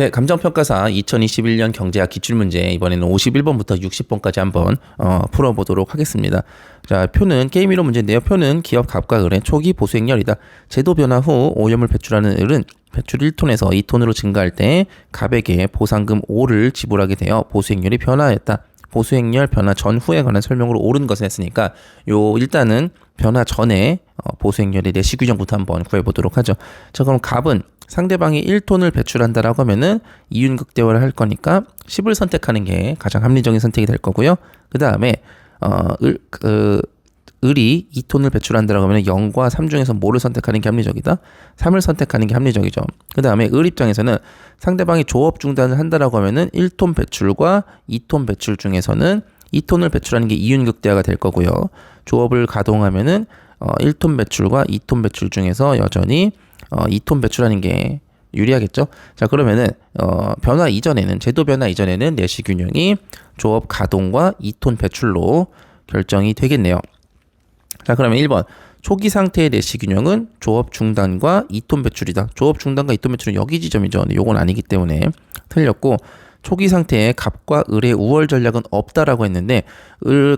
네, 감정평가사 2021년 경제학 기출문제 이번에는 51번부터 60번까지 한번 풀어보도록 하겠습니다. 자, 표는 게임 이론 문제인데요. 표는 기업 갑과 을의 초기 보수행렬이다. 제도 변화 후 오염을 배출하는 을은 배출 1톤에서 2톤으로 증가할 때 갑에게 보상금 5를 지불하게 되어 보수행렬이 변화했다. 보수행렬 변화 전후에 관한 설명으로 옳은 것을 했으니까 일단은 변화 전에 보수행렬의 내시 규정부터 한번 구해보도록 하죠. 자, 그럼 갑은 상대방이 1톤을 배출한다라고 하면은 이윤극대화를 할 거니까 10을 선택하는 게 가장 합리적인 선택이 될 거고요. 그 다음에 을이 2톤을 배출한다라고 하면 0과 3 중에서 뭐를 선택하는 게 합리적이다? 3을 선택하는 게 합리적이죠. 그 다음에 을 입장에서는 상대방이 조업 중단을 한다라고 하면은 1톤 배출과 2톤 배출 중에서는 2톤을 배출하는 게 이윤극대화가 될 거고요. 조업을 가동하면은 1톤 배출과 2톤 배출 중에서 여전히 2톤 배출하는 게 유리하겠죠. 자, 그러면은 변화 이전에는 제도 변화 이전에는 내시 균형이 조업 가동과 2톤 배출로 결정이 되겠네요. 자, 그러면 1번 초기 상태의 내시 균형은 조업 중단과 2톤 배출이다. 조업 중단과 2톤 배출은 여기 지점이죠. 근데 요건 아니기 때문에 틀렸고, 초기 상태에 갑과 을의 우월 전략은 없다라고 했는데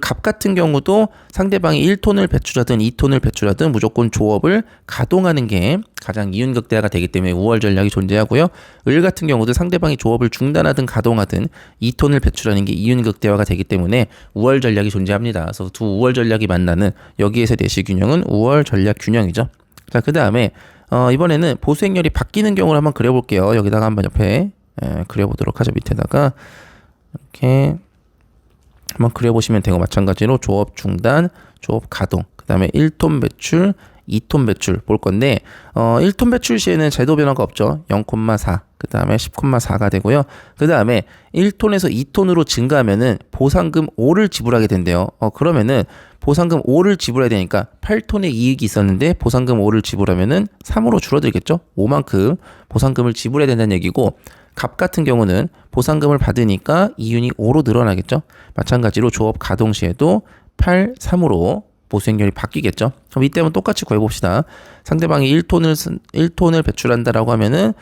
갑 같은 경우도 상대방이 1톤을 배출하든 2톤을 배출하든 무조건 조업을 가동하는 게 가장 이윤극대화가 되기 때문에 우월 전략이 존재하고요. 을 같은 경우도 상대방이 조업을 중단하든 가동하든 2톤을 배출하는 게 이윤극대화가 되기 때문에 우월 전략이 존재합니다. 그래서 두 우월 전략이 만나는 여기에서 내시 균형은 우월 전략 균형이죠. 자, 그 다음에 이번에는 보수행렬이 바뀌는 경우를 한번 그려볼게요. 여기다가 한번 옆에 그려보도록 하죠. 밑에다가 이렇게 한번 그려보시면 되고, 마찬가지로 조업 중단, 조업 가동, 그 다음에 1톤 배출, 2톤 배출 볼 건데 1톤 배출 시에는 제도 변화가 없죠. 0,4, 그 다음에 10,4가 되고요. 그 다음에 1톤에서 2톤으로 증가하면은 보상금 5를 지불하게 된대요. 그러면은 보상금 5를 지불해야 되니까 8톤의 이익이 있었는데 보상금 5를 지불하면은 3으로 줄어들겠죠. 5만큼 보상금을 지불해야 된다는 얘기고, 갑 같은 경우는 보상금을 받으니까 이윤이 5로 늘어나겠죠. 마찬가지로 조업 가동 시에도 8, 3으로 보수행렬이 바뀌겠죠. 그럼 이때는 똑같이 구해봅시다. 상대방이 1톤을 배출한다라고 하면은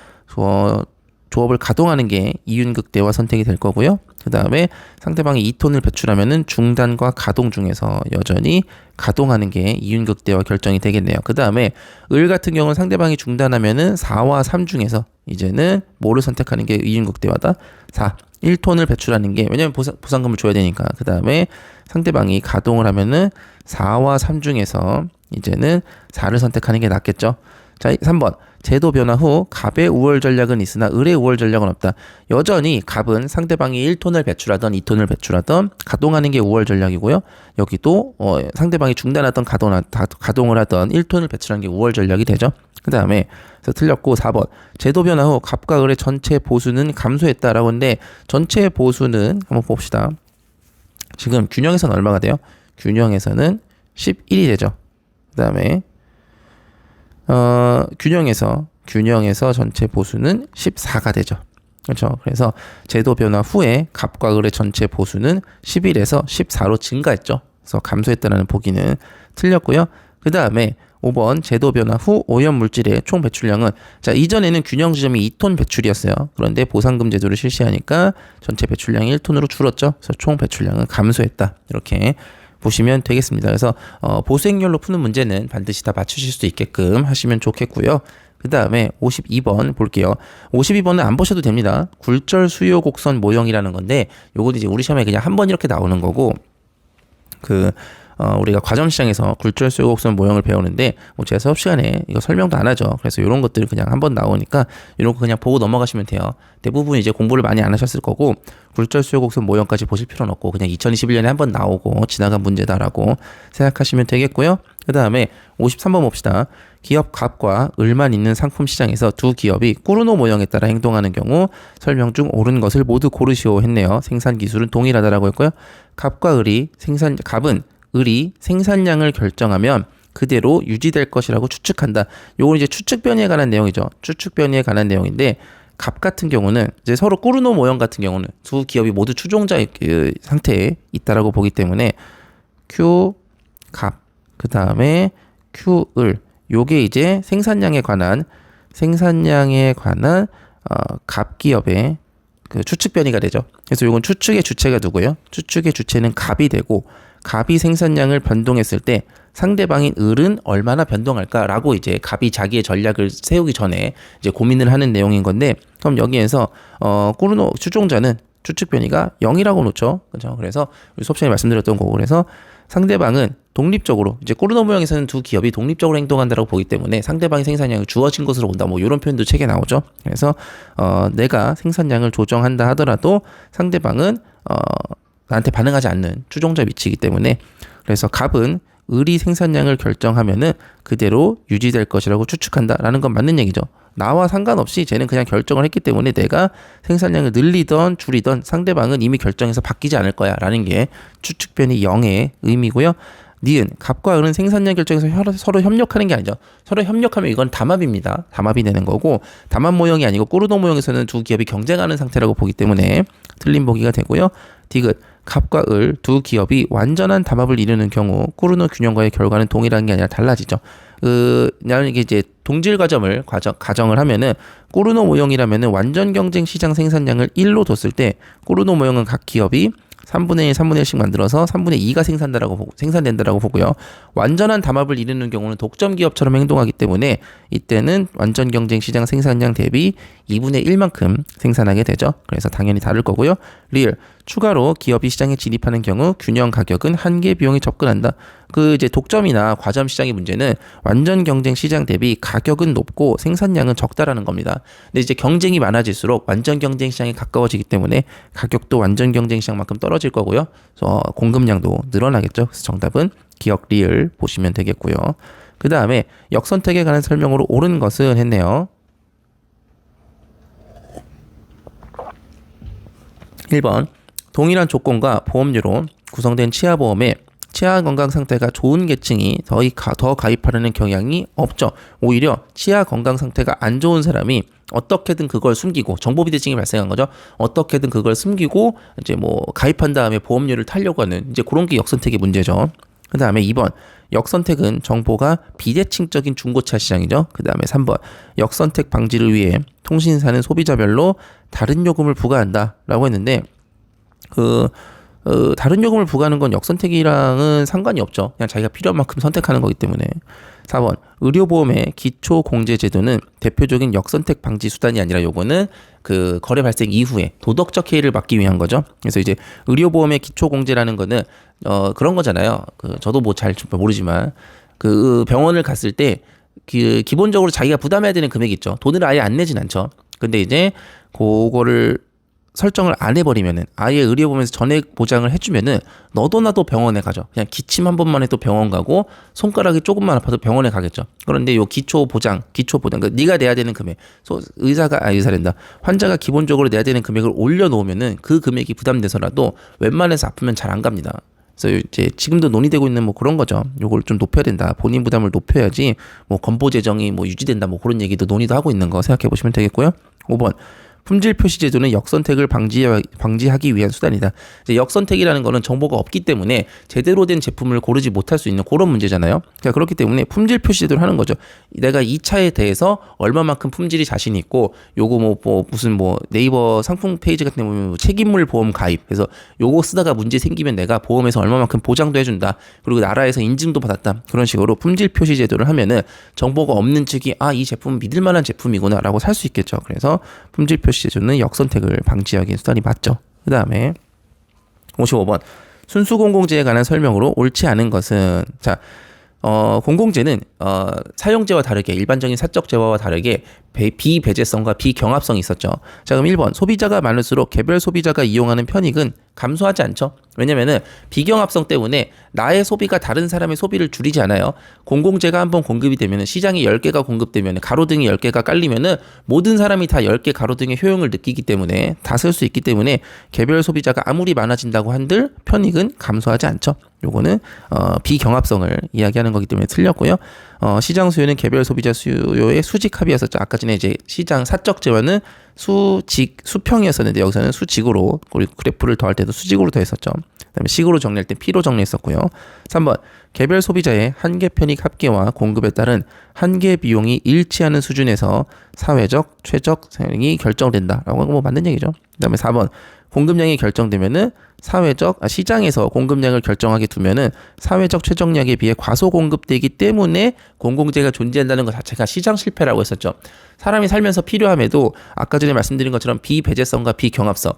조업을 가동하는 게 이윤극대화 선택이 될 거고요. 그 다음에 상대방이 2톤을 배출하면은 중단과 가동 중에서 여전히 가동하는 게 이윤극대화 결정이 되겠네요. 그 다음에 을 같은 경우는 상대방이 중단하면은 4와 3 중에서 이제는 뭐를 선택하는 게 이윤극대화다? 4. 1톤을 배출하는 게, 왜냐면 보상금을 줘야 되니까. 그 다음에 상대방이 가동을 하면은 4와 3 중에서 이제는 4를 선택하는 게 낫겠죠. 자, 3번. 제도 변화 후 갑의 우월 전략은 있으나 을의 우월 전략은 없다. 여전히 갑은 상대방이 1톤을 배출하던 2톤을 배출하던 가동하는 게 우월 전략이고요. 여기도 상대방이 중단하던 가동을 하던 1톤을 배출하는 게 우월 전략이 되죠. 그 다음에 틀렸고 4번. 제도 변화 후 갑과 을의 전체 보수는 감소했다라고 하는데, 전체 보수는 한번 봅시다. 지금 균형에서는 얼마가 돼요? 균형에서는 11이 되죠. 그 다음에 균형에서 전체 보수는 14가 되죠. 그렇죠. 그래서 제도 변화 후에 갑과 을의 전체 보수는 11에서 14로 증가했죠. 그래서 감소했다는 보기는 틀렸고요. 그 다음에 5번 제도 변화 후 오염 물질의 총 배출량은, 자, 이전에는 균형 지점이 2톤 배출이었어요. 그런데 보상금 제도를 실시하니까 전체 배출량이 1톤으로 줄었죠. 그래서 총 배출량은 감소했다. 이렇게 보시면 되겠습니다. 그래서 보수행렬로 푸는 문제는 반드시 다 맞추실 수 있게끔 하시면 좋겠고요. 그 다음에 52번 볼게요. 52번은 안 보셔도 됩니다. 굴절 수요 곡선 모형이라는 건데, 요거 이제 우리 시험에 그냥 한 번 이렇게 나오는 거고, 우리가 과정시장에서 굴절 수요 곡선 모형을 배우는데 제가 수업 시간에 이거 설명도 안 하죠. 그래서 이런 것들 그냥 한번 나오니까 이런 거 그냥 보고 넘어가시면 돼요. 대부분 이제 공부를 많이 안 하셨을 거고, 굴절 수요 곡선 모형까지 보실 필요는 없고 그냥 2021년에 한번 나오고 지나간 문제다라고 생각하시면 되겠고요. 그 다음에 53번 봅시다. 기업 갑과 을만 있는 상품 시장에서 두 기업이 꾸르노 모형에 따라 행동하는 경우 설명 중 옳은 것을 모두 고르시오 했네요. 생산 기술은 동일하다라고 했고요. 갑은 을이 생산량을 결정하면 그대로 유지될 것이라고 추측한다. 요건 이제 추측 변이에 관한 내용이죠. 추측 변이에 관한 내용인데, 갑 같은 경우는 이제 서로 꾸르노 모형 같은 경우는 두 기업이 모두 추종자의 상태에 있다라고 보기 때문에 Q 갑, 그 다음에 Q 을, 요게 이제 생산량에 관한 갑기업의 그 추측 변이가 되죠. 그래서 이건 추측의 주체가 누구예요? 추측의 주체는 갑이 되고 갑이 생산량을 변동했을 때 상대방인 을은 얼마나 변동할까라고 이제 갑이 자기의 전략을 세우기 전에 이제 고민을 하는 내용인 건데, 그럼 여기에서 꾸르노 추종자는 추측 변이가 0이라고 놓죠. 그렇죠? 그래서 수업 시간에 말씀드렸던 거고, 그래서 상대방은 독립적으로, 이제 꾸르노 모형에서는 두 기업이 독립적으로 행동한다라고 보기 때문에 상대방의 생산량이 주어진 것으로 온다, 뭐 이런 표현도 책에 나오죠. 그래서 내가 생산량을 조정한다 하더라도 상대방은 나한테 반응하지 않는 추종자 위치이기 때문에, 그래서 갑은 을이 생산량을 결정하면은 그대로 유지될 것이라고 추측한다라는 건 맞는 얘기죠. 나와 상관없이 쟤는 그냥 결정을 했기 때문에 내가 생산량을 늘리던 줄이던 상대방은 이미 결정해서 바뀌지 않을 거야 라는 게 추측 변이 0의 의미고요. 니은, 갑과 을은 생산량 결정에서 서로 협력하는 게 아니죠. 서로 협력하면 이건 담합입니다. 담합이 되는 거고, 담합 모형이 아니고 꾸르노 모형에서는 두 기업이 경쟁하는 상태라고 보기 때문에 틀린 보기가 되고요. 디귿, 갑과 을 두 기업이 완전한 담합을 이루는 경우 꾸르노 균형과의 결과는 동일한 게 아니라 달라지죠. 나는 이게 이제 동질 가정을 하면은, 꾸르노 모형이라면은 완전 경쟁 시장 생산량을 1로 뒀을 때 꾸르노 모형은 각 기업이 3분의 1, 3분의 1씩 만들어서 3분의 2가 생산된다라고 보고요. 완전한 담합을 이루는 경우는 독점 기업처럼 행동하기 때문에 이때는 완전 경쟁 시장 생산량 대비 2분의 1만큼 생산하게 되죠. 그래서 당연히 다를 거고요. 리을, 추가로 기업이 시장에 진입하는 경우 균형 가격은 한계 비용에 접근한다. 그 이제 독점이나 과점 시장의 문제는 완전 경쟁 시장 대비 가격은 높고 생산량은 적다라는 겁니다. 근데 이제 경쟁이 많아질수록 완전 경쟁 시장에 가까워지기 때문에 가격도 완전 경쟁 시장만큼 떨어질 거고요. 그래서 공급량도 늘어나겠죠. 그래서 정답은 기억 리을 보시면 되겠고요. 그 다음에 역선택에 관한 설명으로 옳은 것은 했네요. 1번, 동일한 조건과 보험료로 구성된 치아보험에 치아 건강 상태가 좋은 계층이 더 가입하려는 경향이 없죠. 오히려 치아 건강 상태가 안 좋은 사람이 어떻게든 그걸 숨기고, 정보비대증이 발생한 거죠. 어떻게든 그걸 숨기고 이제 뭐 가입한 다음에 보험료를 타려고 하는, 이제 그런 게 역선택의 문제죠. 그 다음에 2번, 역선택은 정보가 비대칭적인 중고차 시장이죠. 그 다음에 3번, 역선택 방지를 위해 통신사는 소비자별로 다른 요금을 부과한다라고 했는데, 다른 요금을 부과하는 건 역선택이랑은 상관이 없죠. 그냥 자기가 필요한 만큼 선택하는 거기 때문에. 4번, 의료보험의 기초공제제도는 대표적인 역선택 방지 수단이 아니라 요거는 그 거래 발생 이후에 도덕적 해이를 막기 위한 거죠. 그래서 이제 의료보험의 기초공제라는 거는 그런 거잖아요. 저도 뭐 잘 모르지만 그 병원을 갔을 때 기본적으로 자기가 부담해야 되는 금액이 있죠. 돈을 아예 안 내진 않죠. 근데 이제 그거를 설정을 안 해버리면은, 아예 의료보험에서 전액 보장을 해주면은 너도 나도 병원에 가죠. 그냥 기침 한 번만 해도 병원 가고 손가락이 조금만 아파도 병원에 가겠죠. 그런데 요 기초보장, 그러니까 네가 내야 되는 금액, 환자가 기본적으로 내야 되는 금액을 올려놓으면은 그 금액이 부담돼서라도 웬만해서 아프면 잘 안 갑니다. 그래서 이제 지금도 논의되고 있는 뭐 그런 거죠. 요걸 좀 높여야 된다. 본인 부담을 높여야지 뭐 건보 재정이 뭐 유지된다, 뭐 그런 얘기도 논의도 하고 있는 거 생각해 보시면 되겠고요. 5번, 품질 표시 제도는 역선택을 방지하기 위한 수단이다. 이제 역선택이라는 거는 정보가 없기 때문에 제대로 된 제품을 고르지 못할 수 있는 그런 문제잖아요. 그러니까 그렇기 때문에 품질 표시 제도를 하는 거죠. 내가 이 차에 대해서 얼마만큼 품질이 자신 있고, 요거 무슨 네이버 상품 페이지 같은 데 보면 책임물 보험 가입, 그래서 요거 쓰다가 문제 생기면 내가 보험에서 얼마만큼 보장도 해준다, 그리고 나라에서 인증도 받았다, 그런 식으로 품질 표시 제도를 하면은 정보가 없는 측이 이 제품은 믿을 만한 제품이구나 라고 살 수 있겠죠. 그래서 품질 표시 제도는 역선택을 방지하기 위한 수단이 맞죠. 그 다음에 55번, 순수 공공재에 관한 설명으로 옳지 않은 것은, 공공재는 사용재와 다르게, 일반적인 사적재화와 다르게 비배제성과 비경합성이 있었죠. 자, 그럼 1번, 소비자가 많을수록 개별 소비자가 이용하는 편익은 감소하지 않죠. 왜냐면은 비경합성 때문에 나의 소비가 다른 사람의 소비를 줄이지 않아요. 공공재가 한번 공급이 되면은, 시장에 10개가 공급되면은, 가로등이 10개가 깔리면은 모든 사람이 다 10개 가로등의 효용을 느끼기 때문에, 다 쓸 수 있기 때문에 개별 소비자가 아무리 많아진다고 한들 편익은 감소하지 않죠. 요거는 비경합성을 이야기하는 거기 때문에 틀렸고요. 시장 수요는 개별 소비자 수요의 수직 합이었었죠. 아까 전에 이제 시장 사적 재화는 수평이었었는데 여기서는 수직으로, 그리고 그래프를 더할 때도 수직으로 더했었죠. 그다음에 식으로 정리할 때 P로 정리했었고요. 3번 개별 소비자의 한계 편익 합계와 공급에 따른 한계 비용이 일치하는 수준에서 사회적 최적 사용이 결정된다라고 하는 거 맞는 얘기죠. 그다음에 4번 공급량이 결정되면은 시장에서 공급량을 결정하게 두면은 사회적 최적량에 비해 과소 공급되기 때문에 공공재가 존재한다는 것 자체가 시장 실패라고 했었죠. 사람이 살면서 필요함에도 아까 전에 말씀드린 것처럼 비배제성과 비경합성,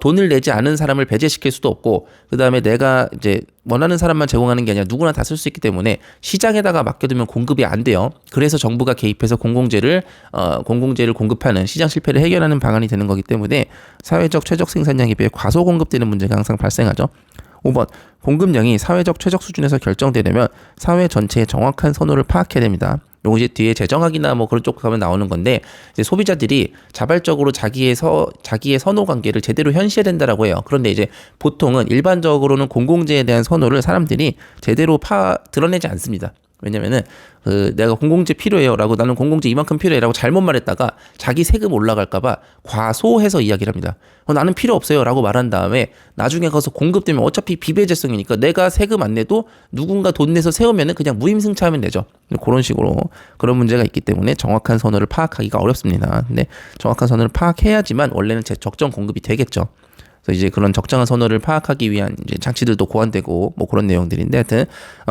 돈을 내지 않은 사람을 배제시킬 수도 없고, 그 다음에 내가 이제 원하는 사람만 제공하는 게 아니라 누구나 다 쓸 수 있기 때문에 시장에다가 맡겨두면 공급이 안 돼요. 그래서 정부가 개입해서 공공재를 공급하는 시장 실패를 해결하는 방안이 되는 거기 때문에 사회적 최적 생산량에 비해 과소 공급되는 문제가 항상 발생하죠. 5번 공급량이 사회적 최적 수준에서 결정되려면 사회 전체의 정확한 선호를 파악해야 됩니다. 요거 이제 뒤에 재정학이나 뭐 그런 쪽 가면 나오는 건데, 이제 소비자들이 자발적으로 자기의 선호 관계를 제대로 현시해야 된다라고 해요. 그런데 이제 보통은 일반적으로는 공공재에 대한 선호를 사람들이 제대로 드러내지 않습니다. 왜냐면은 내가 공공재 필요해요라고, 나는 공공재 이만큼 필요해라고 잘못 말했다가 자기 세금 올라갈까봐 과소해서 이야기를 합니다. 나는 필요 없어요라고 말한 다음에 나중에 가서 공급되면 어차피 비배제성이니까 내가 세금 안 내도 누군가 돈 내서 세우면은 그냥 무임승차하면 되죠. 그런 식으로 그런 문제가 있기 때문에 정확한 선호를 파악하기가 어렵습니다. 근데 정확한 선호를 파악해야지만 원래는 적정 공급이 되겠죠. 그래서 이제 그런 적정한 선호를 파악하기 위한 이제 장치들도 고안되고 뭐 그런 내용들인데, 하여튼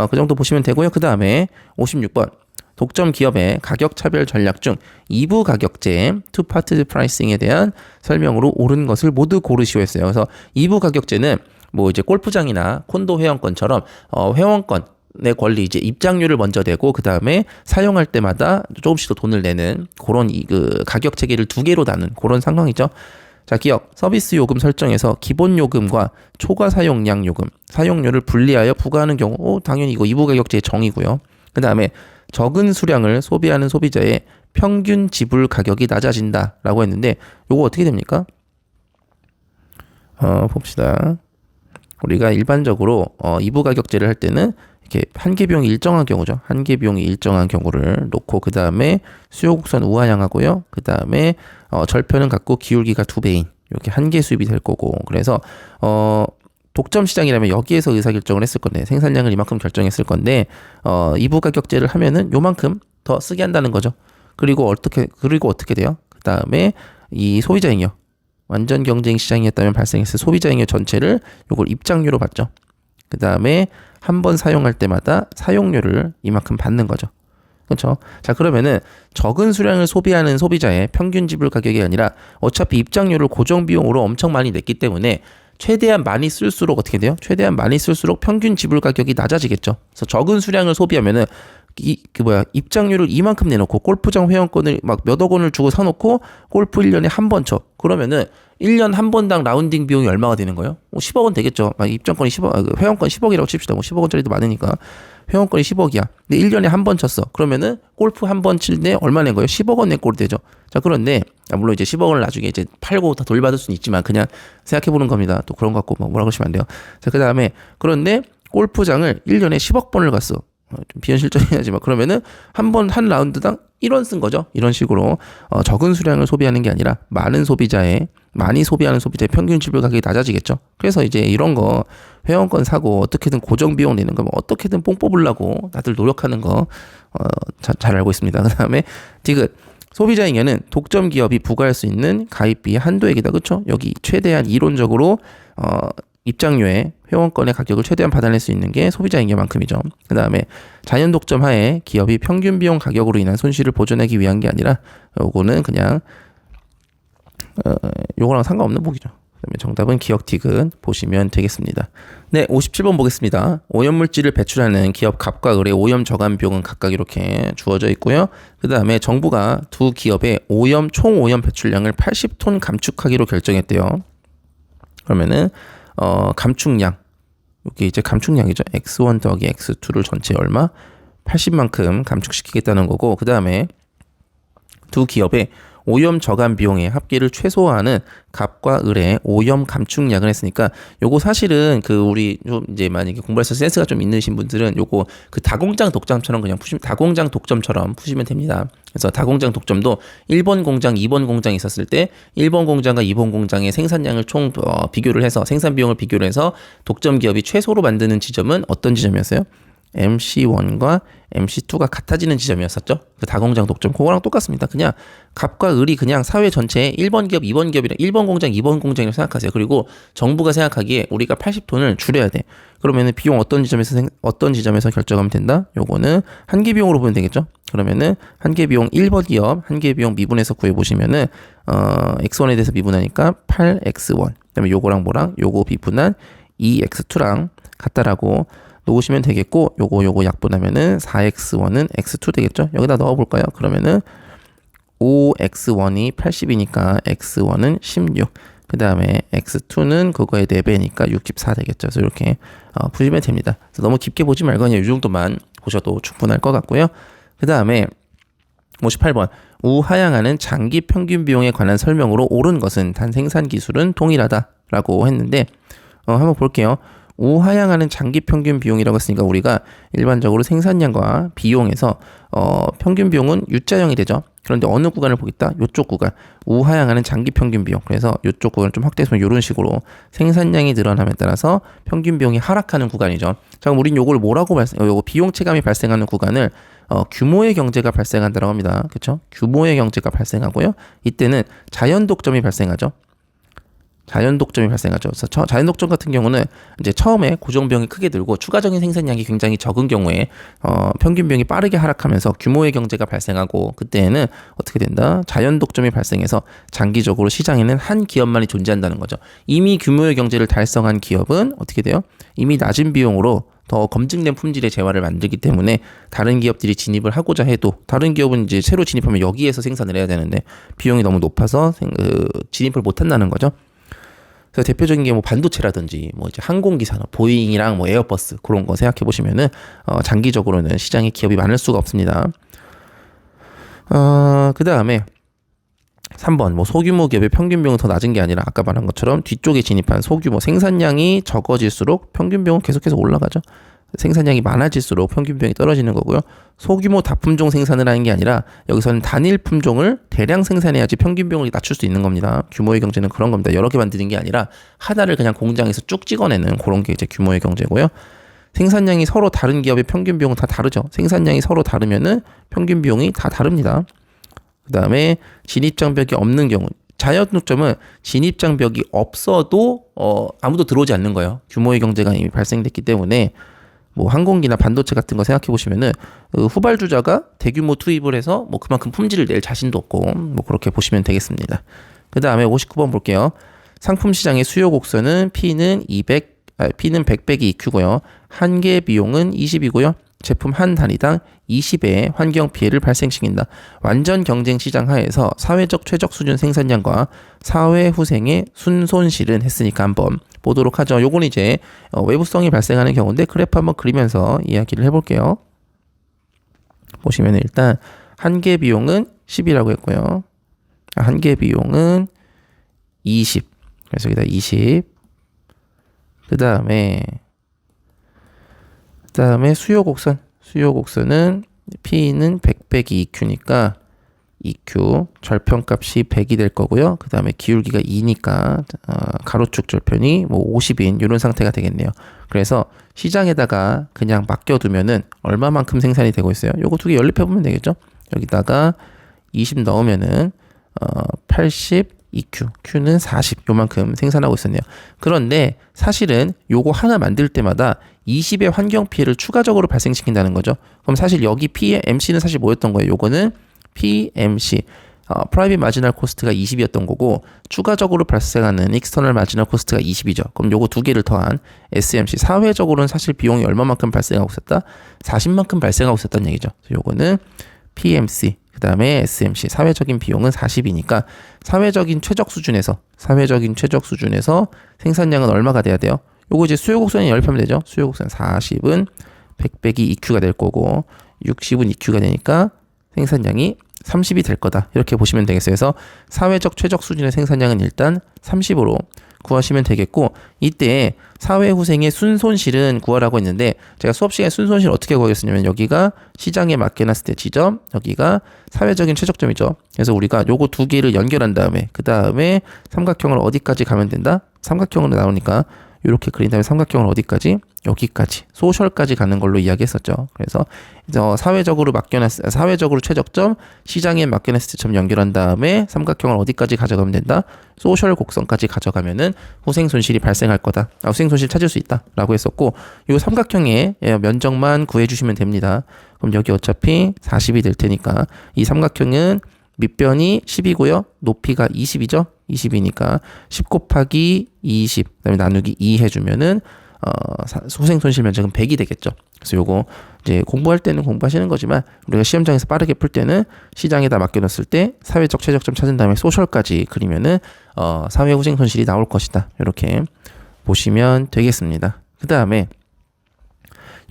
그 정도 보시면 되고요. 그 다음에 56번 독점 기업의 가격 차별 전략 중 2부 가격제 투 파트 프라이싱에 대한 설명으로 옳은 것을 모두 고르시오 했어요. 그래서 2부 가격제는 뭐 이제 골프장이나 콘도 회원권처럼 회원권의 권리, 이제 입장료를 먼저 내고 그 다음에 사용할 때마다 조금씩 더 돈을 내는 그런 그 가격 체계를 두 개로 나눈 그런 상황이죠. 자, 기억 서비스 요금 설정에서 기본 요금과 초과 사용량 요금, 사용료를 분리하여 부과하는 경우 당연히 이거 2부 가격제의 정의고요. 그 다음에 적은 수량을 소비하는 소비자의 평균 지불 가격이 낮아진다라고 했는데, 요거 어떻게 됩니까? 봅시다. 우리가 일반적으로 2부 가격제를 할 때는 이렇게 한계 비용이 일정한 경우죠. 한계 비용이 일정한 경우를 놓고 그 다음에 수요 곡선 우하향하고요. 그 다음에 절편은 같고 기울기가 2배인 이렇게 한계 수입이 될 거고, 그래서 독점 시장이라면 여기에서 의사결정을 했을 건데, 생산량을 이만큼 결정했을 건데 2부 가격제를 하면은 요만큼 더 쓰게 한다는 거죠. 그리고 어떻게 돼요? 그 다음에 이 소비자잉여, 완전 경쟁 시장이었다면 발생했을 소비자잉여 전체를 요걸 입장료로 받죠. 그 다음에 한 번 사용할 때마다 사용료를 이만큼 받는 거죠. 그렇죠? 자, 그러면은 적은 수량을 소비하는 소비자의 평균 지불 가격이 아니라 어차피 입장료를 고정 비용으로 엄청 많이 냈기 때문에 최대한 많이 쓸수록 어떻게 돼요? 최대한 많이 쓸수록 평균 지불 가격이 낮아지겠죠. 그래서 적은 수량을 소비하면은 입장료를 이만큼 내놓고 골프장 회원권을 막 몇억 원을 주고 사놓고 골프 1년에 한 번 쳐. 그러면은 1년 한 번당 라운딩 비용이 얼마가 되는 거예요? 10억 원 되겠죠. 입장권이 10억, 회원권 10억이라고 칩시다. 10억 원짜리도 많으니까. 회원권이 10억이야. 근데 1년에 한 번 쳤어. 그러면은 골프 한 번 칠 때 얼마 낸 거예요? 10억 원 낸 꼴이 되죠. 자, 그런데 물론 이제 10억 원을 나중에 이제 팔고 다 돌려받을 수는 있지만 그냥 생각해 보는 겁니다. 또 그런 거 갖고 뭐라 그러시면 안 돼요. 자, 그다음에 그런데 골프장을 1년에 10억 번을 갔어. 좀 비현실적이긴 하지만 그러면은 한 라운드당 1원 쓴 거죠. 이런 식으로 적은 수량을 소비하는 게 아니라 많이 소비하는 소비자의 평균 지불 가격이 낮아지겠죠. 그래서 이제 이런 거 회원권 사고 어떻게든 고정 비용 내는 거 어떻게든 뽕 뽑으려고 다들 노력하는 거 잘 알고 있습니다. 그 다음에 디귿 소비자잉여는 독점 기업이 부과할 수 있는 가입비의 한도 얘기다. 그렇죠? 여기 최대한 이론적으로 입장료에 회원권의 가격을 최대한 받아낼 수 있는 게 소비자잉여만큼이죠. 그 다음에 자연 독점 하에 기업이 평균 비용 가격으로 인한 손실을 보존하기 위한 게 아니라 요거는 그냥 요거랑 상관없는 보기죠. 그다음에 정답은 기억 디귿 보시면 되겠습니다. 네, 57번 보겠습니다. 오염물질을 배출하는 기업 갑과 을의 오염 저감 비용은 각각 이렇게 주어져 있고요. 그 다음에 정부가 두 기업의 총 오염 배출량을 80톤 감축하기로 결정했대요. 그러면은 감축량, 여기 이제 감축량이죠. X1 더하기 X2를 전체 얼마? 80만큼 감축시키겠다는 거고, 그 다음에 두 기업의 오염 저감 비용의 합계를 최소화하는 갑과 을의 오염 감축량을 했으니까 요거 사실은 그 우리 좀 이제 만약에 공부해서 센스가 좀 있으신 분들은 요거 그 다공장 독점처럼 그냥 푸시면 다공장 독점처럼 푸시면 됩니다. 그래서 다공장 독점도 1번 공장, 2번 공장이 있었을 때 1번 공장과 2번 공장의 생산량을 총 비교를 해서 생산 비용을 비교를 해서 독점 기업이 최소로 만드는 지점은 어떤 지점이었어요? MC1과 MC2가 같아지는 지점이었었죠. 그 다공장 독점 그거랑 똑같습니다. 그냥 갑과 을이 그냥 사회 전체에 1번 기업, 2번 기업이랑 1번 공장, 2번 공장이라고 생각하세요. 그리고 정부가 생각하기에 우리가 80톤을 줄여야 돼. 그러면은 비용 어떤 지점에서 결정하면 된다? 요거는 한계 비용으로 보면 되겠죠. 그러면은 한계 비용 1번 기업 한계 비용 미분해서 구해 보시면은 x1에 대해서 미분하니까 8x1. 그다음에 요거랑 뭐랑 요거 비분한 2x2랑 같다라고 놓으시면 되겠고, 요거 약분하면은 4x1은 x2 되겠죠. 여기다 넣어볼까요? 그러면은 5x1이 80이니까 x1은 16. 그 다음에 x2는 그거의 4배니까 64 되겠죠. 그래서 이렇게 푸시면 됩니다. 그래서 너무 깊게 보지 말고 그냥 이 정도만 보셔도 충분할 것 같고요. 그 다음에 58번 우하향하는 장기 평균 비용에 관한 설명으로 옳은 것은 단 생산 기술은 동일하다라고 했는데 한번 볼게요. 우하향하는 장기 평균 비용이라고 했으니까 우리가 일반적으로 생산량과 비용에서 평균 비용은 U자형이 되죠. 그런데 어느 구간을 보겠다? 이쪽 구간. 우하향하는 장기 평균 비용. 그래서 이쪽 구간을 좀 확대해서 이런 식으로 생산량이 늘어남에 따라서 평균 비용이 하락하는 구간이죠. 자, 그럼 우린 요걸 뭐라고 요거 비용 체감이 발생하는 구간을 규모의 경제가 발생한다고 합니다. 그렇죠? 규모의 경제가 발생하고요. 이때는 자연 독점이 발생하죠. 자연 독점이 발생하죠. 그래서 자연 독점 같은 경우는 이제 처음에 고정 비용이 크게 들고 추가적인 생산량이 굉장히 적은 경우에 평균 비용이 빠르게 하락하면서 규모의 경제가 발생하고 그때는 어떻게 된다? 자연 독점이 발생해서 장기적으로 시장에는 한 기업만이 존재한다는 거죠. 이미 규모의 경제를 달성한 기업은 어떻게 돼요? 이미 낮은 비용으로 더 검증된 품질의 재화를 만들기 때문에 다른 기업들이 진입을 하고자 해도 다른 기업은 이제 새로 진입하면 여기에서 생산을 해야 되는데 비용이 너무 높아서 진입을 못 한다는 거죠. 그래서 대표적인 게 뭐 반도체라든지 뭐 이제 항공기 산업, 보잉이랑 뭐 에어버스 그런 거 생각해 보시면은 장기적으로는 시장에 기업이 많을 수가 없습니다. 그 다음에 3번 뭐 소규모 기업의 평균 비용은 더 낮은 게 아니라 아까 말한 것처럼 뒤쪽에 진입한 소규모 생산량이 적어질수록 평균 비용은 계속해서 올라가죠. 생산량이 많아질수록 평균 비용이 떨어지는 거고요. 소규모 다품종 생산을 하는 게 아니라 여기서는 단일 품종을 대량 생산해야지 평균 비용을 낮출 수 있는 겁니다. 규모의 경제는 그런 겁니다. 여러 개 만드는 게 아니라 하나를 그냥 공장에서 쭉 찍어내는 그런 게 이제 규모의 경제고요. 생산량이 서로 다른 기업의 평균 비용은 다 다르죠. 생산량이 서로 다르면은 평균 비용이 다 다릅니다. 그 다음에 진입장벽이 없는 경우 자연 독점은 진입장벽이 없어도 아무도 들어오지 않는 거예요. 규모의 경제가 이미 발생됐기 때문에 뭐 항공기나 반도체 같은 거 생각해 보시면은 후발주자가 대규모 투입을 해서 뭐 그만큼 품질을 낼 자신도 없고 뭐 그렇게 보시면 되겠습니다. 그 다음에 59번 볼게요. 상품 시장의 수요 곡선은 P는 100 빼기 EQ고요. 한계 비용은 20이고요. 제품 한 단위당 20의 환경 피해를 발생시킨다. 완전 경쟁 시장 하에서 사회적 최적 수준 생산량과 사회 후생의 순손실은 했으니까 한번 보도록 하죠. 요건 이제 외부성이 발생하는 경우인데 그래프 한번 그리면서 이야기를 해볼게요. 보시면 일단 한계 비용은 10이라고 했고요. 한계 비용은 20. 그래서 여기다 20. 그 다음에 수요 곡선은 P는 100 빼기 EQ니까 EQ 절편값이 100이 될 거고요. 그 다음에 기울기가 2니까 가로축 절편이 뭐 50인 이런 상태가 되겠네요. 그래서 시장에다가 그냥 맡겨두면은 얼마만큼 생산이 되고 있어요. 요거 두 개 연립해 보면 되겠죠. 여기다가 20 넣으면은 80 EQ, Q는 40 요만큼 생산하고 있었네요. 그런데 사실은 요거 하나 만들 때마다 20의 환경 피해를 추가적으로 발생시킨다는 거죠. 그럼 사실 여기 PMC는 사실 뭐였던 거예요? 요거는 PMC, 프라이빗 마지널 코스트가 20이었던 거고 추가적으로 발생하는 익스터널 마지널 코스트가 20이죠. 그럼 요거 두 개를 더한 SMC, 사회적으로는 사실 비용이 얼마만큼 발생하고 있었다? 40만큼 발생하고 있었다는 얘기죠. 요거는 PMC, 그 다음에 SMC, 사회적인 비용은 40이니까 사회적인 최적 수준에서 생산량은 얼마가 돼야 돼요? 요거 이제 수요곡선에 연립하면 되죠. 수요곡선 40은 100 빼기 EQ가 될 거고 60은 EQ가 되니까 생산량이 30이 될 거다. 이렇게 보시면 되겠어요. 그래서 사회적 최적 수준의 생산량은 일단 30으로 구하시면 되겠고, 이때 사회후생의 순손실은 구하라고 했는데 제가 수업 시간에 순손실 어떻게 구하겠냐면 여기가 시장에 맡겨놨을 때 지점, 여기가 사회적인 최적점이죠. 그래서 우리가 요거 두 개를 연결한 다음에 그 다음에 삼각형을 어디까지 가면 된다? 삼각형으로 나오니까 이렇게 그린 다음에 삼각형을 어디까지? 여기까지, 소셜까지 가는 걸로 이야기했었죠. 그래서 사회적으로 최적점, 시장에 맡겨놨을 때점 연결한 다음에 삼각형을 어디까지 가져가면 된다? 소셜 곡선까지 가져가면은 후생 손실이 발생할 거다. 후생 손실 찾을 수 있다라고 했었고, 이 삼각형의 면적만 구해주시면 됩니다. 그럼 여기 어차피 40이 될 테니까 이 삼각형은 밑변이 10이고요. 높이가 20이죠. 20이니까 10 곱하기 20, 그다음에 나누기 2 해주면은 후생 손실 면적은 100이 되겠죠. 그래서 요거 이제 공부할 때는 공부하시는 거지만 우리가 시험장에서 빠르게 풀 때는 시장에다 맡겨놨을 때 사회적 최적점 찾은 다음에 소셜까지 그리면은 사회 후생 손실이 나올 것이다. 이렇게 보시면 되겠습니다. 그 다음에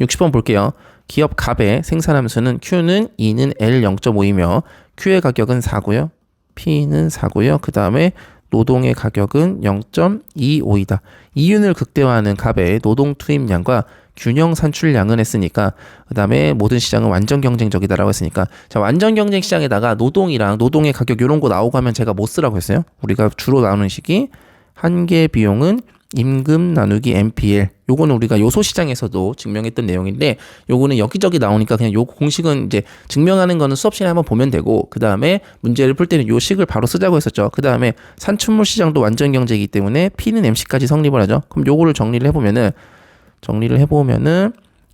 60번 볼게요. 기업 갑의 생산함수는 Q는 2는 L 0.5이며 Q의 가격은 4고요. P는 4고요. 그 다음에 노동의 가격은 0.25이다. 이윤을 극대화하는 갑의 노동 투입량과 균형 산출량은 했으니까, 그 다음에 모든 시장은 완전 경쟁적이다라고 했으니까, 자, 완전 경쟁 시장에다가 노동이랑 노동의 가격 이런 거 나오고 하면 제가 못 쓰라고 했어요. 우리가 주로 나오는 식이 한계 비용은 임금 나누기 MPL. 요거는 우리가 요소 시장에서도 증명했던 내용인데, 요거는 여기저기 나오니까 그냥 요 공식은 이제 증명하는 거는 수업 시간에 한번 보면 되고, 그 다음에 문제를 풀 때는 요 식을 바로 쓰자고 했었죠. 그 다음에 산출물 시장도 완전 경제이기 때문에 P는 MC까지 성립을 하죠. 그럼 요거를 정리를 해보면은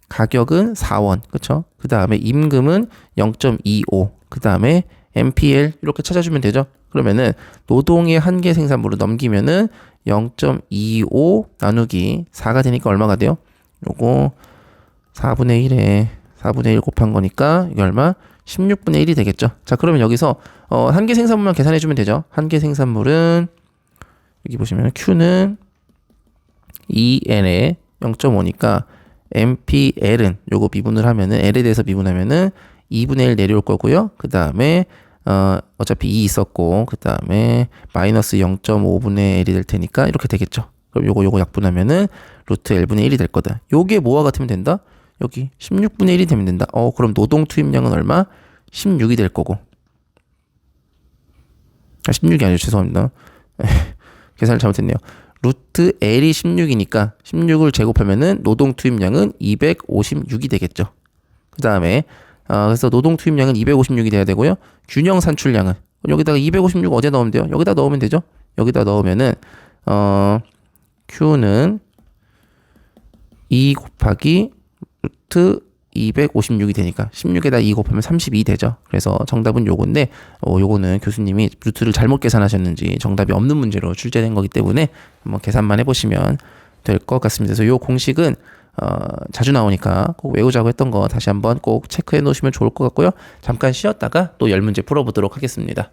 가격은 4원, 그쵸? 그 다음에 임금은 0.25, 그 다음에 MPL 이렇게 찾아주면 되죠. 그러면은 노동의 한계 생산물을 넘기면은 0.25 나누기 4가 되니까 얼마가 돼요? 요거 4분의 1에 4분의 1 곱한 거니까 이게 얼마? 16분의 1이 되겠죠. 자, 그러면 여기서 한계 생산물만 계산해 주면 되죠. 한계 생산물은 여기 보시면 Q는 2N에 0.5니까 MPL은 요거 미분을 하면은 L에 대해서 미분하면은 2분의 1 내려올 거고요. 그 다음에 어차피 2 있었고, 그 다음에 마이너스 0.5분의 L이 될 테니까 이렇게 되겠죠. 그럼 요거 약분하면은 루트 L분의 1이 될 거다. 요게 뭐와 같으면 된다? 여기 16분의 1이 되면 된다. 그럼 노동 투입량은 얼마? 16이 될 거고. 16이 아니죠. 죄송합니다. 계산을 잘못했네요. 루트 L이 16이니까 16을 제곱하면은 노동 투입량은 256이 되겠죠. 그 다음에 그래서 노동 투입량은 256이 돼야 되고요. 균형 산출량은 여기다가 256 어디에 넣으면 돼요? 여기다 넣으면 되죠. 여기다 넣으면은 Q는 2 곱하기 루트 256이 되니까 16에다 2 곱하면 32 되죠. 그래서 정답은 요건데 요거는 교수님이 루트를 잘못 계산하셨는지 정답이 없는 문제로 출제된 거기 때문에 한번 계산만 해보시면 될 것 같습니다. 그래서 요 공식은 자주 나오니까 꼭 외우자고 했던 거 다시 한번 꼭 체크해 놓으시면 좋을 것 같고요. 잠깐 쉬었다가 또 10문제 풀어보도록 하겠습니다.